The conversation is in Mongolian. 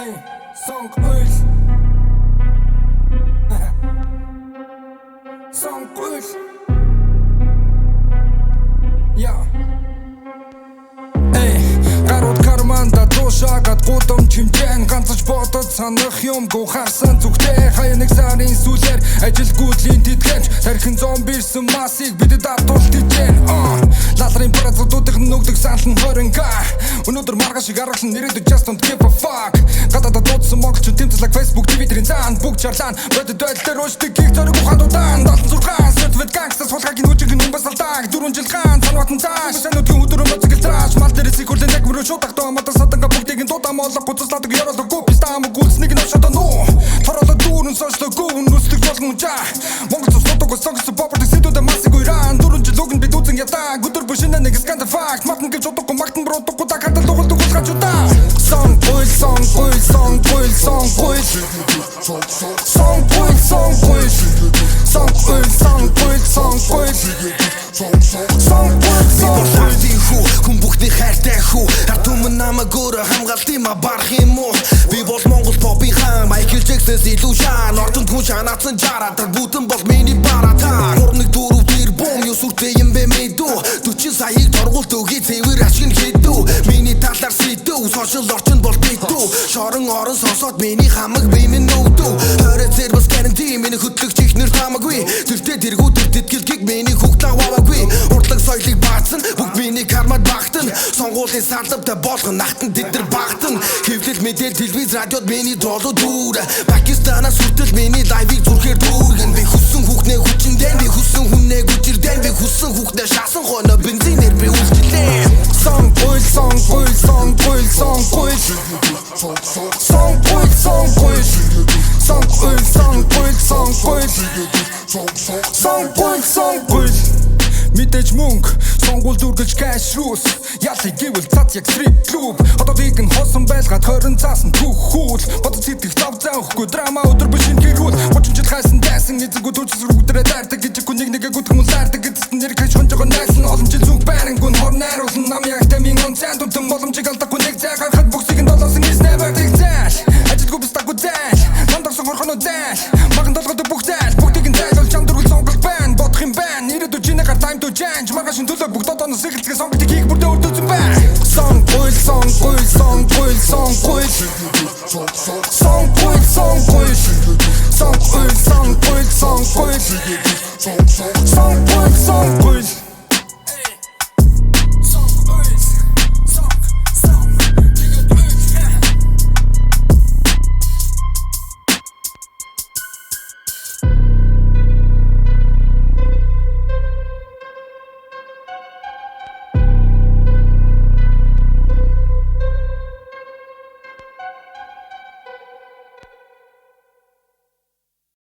Ey, Songöl. Songöl. Ja. Ey, гарууд карманда дуушаагаад гудам чимжэн ганцж бодод санах юмгүй харсан зүгтээ хаяа нэг сарын сүүлээр ажилгүйдлийн тэтгэмж тархин зомбирсэн массыг бидэд автуулт ичэн лалрын парацуудыг нүгдэг санал нь 20к өнөөдөр маргааш шиг аргалан нэрэд just don't give a fuck гадаад дуудсан монголчууд тэмцэлэг Facebook Twitter-ийн цаан бүгд чарлаан бодод байлтаар уушдаг гих зориг ухаануудaan долон зургаан сэтвэд гангста суулгагийн үжигийн humбас алдааг 4 жил хаан санаатан цааш сануудын өдрөө моцгил траш мал дээрээс их хүлэн яг мөрөө шуудахтаа мата саданга бүгдийг дуудаа моллог гуцалдаг яроолог гупис таам гүлснийг навшата нуу торооло дүүрэн сочлог гүн нүслэг болгон жаа монгол цусдаг сонгосон попорт сэдүүд масыг уйран 4 жил өгн бид үзэн ятаа өдөр бушина нэг скандал факт матн гэж удахгүй магтан бруудахгүй та хатал дугуулдаг усгачудаа сон гуйл сон гуйл сон гуйл сон гуйл сон гуйл сон гуйл сон гуйл сон гуйл сон гуйл сон гуйл сон гуйл хүн бүхний хайртай хүү ард түмэн намайг өөрөө хамгаалтын ма барах юм уу би бол Монгол попын хаан Майкл Джексонс илүү шаан ортонд хүн шанаацсан жараад бүтэн бол миний баратаа хурныг дөрөв тэр бом юу сүртэй юм бэ мэдүү 40 саяыг торгуулт өгье цэвэр ашиг хийдүү миний талаар сэдв сошиал орчин бол битүү шорон орон сонсоод миний хамаг бимэн нөвдүү орой зэрбас гаранти миний хөтлөгч ихнэр тамаггүй тэртээ тэргүү тэтгэлгийг миний хүүхд аваагүй урдлаг соёлыг баацсан бүгд миний кармад багтан сонгуулийн салбарт болгон нахтан тэдэр багтан хэвлэл мэдээлэл телевиз радиод миний долоо дүүр Пакистанаас хүртэл миний лайвыг зүрхээр дүүргэн би хүссэн хүүхнээ хүчиндээ би хүссэн хүнээ гүчирдэн би хүссэн хүүхнээ шаасан хоноо бензинээр би үлдэлээ сон гуйл сон гуйл сон гуйл сон гуйл сон гуйл сон гуйл сон гуйл сон гуйл сон гуйл сон гуйл сон гуйл мэдээж мөнгө сонгуул дүргэлж кэш рус ялыг гэвэл цац яг стрип клуб одоо вигэн хосон байлгаад 20 цаасан түүхүүл бодож сэтгэх зав заахгүй драма өдөр бишин гэрүүл 30 жил хайсан дайсан эзэггүй төчс рүүгдрээ дайрдаг гэж хүн нэг гүтгэн мөн лаардаг эцэст нэр гэж хонжоо найсан олон жил зүг байран гүн хор найруулсан нам яг тамийн онцан тутам боломжийг алдахгүй нэг зай гарахад бүгсийг нь долоосон is never take that ажилгүй бистаггүй зай намдарсан хорхоно зай маган долгоод бүх зай бүгдийг нь зайлуул чам дөрвөл сонголт байна бодох юм байна ирээд үжинэгээр time to change маргаашин төлөө бүгд одооноос эхэлцгээ сонголтыг хийх бүрдээ өрдөөсөн байна сон гуйл сон гуйл сон гуйл сон гуйл сон гуйл сон гуйл сон гуйл сон гуйл сон гуйл сон гуйл сон гуйл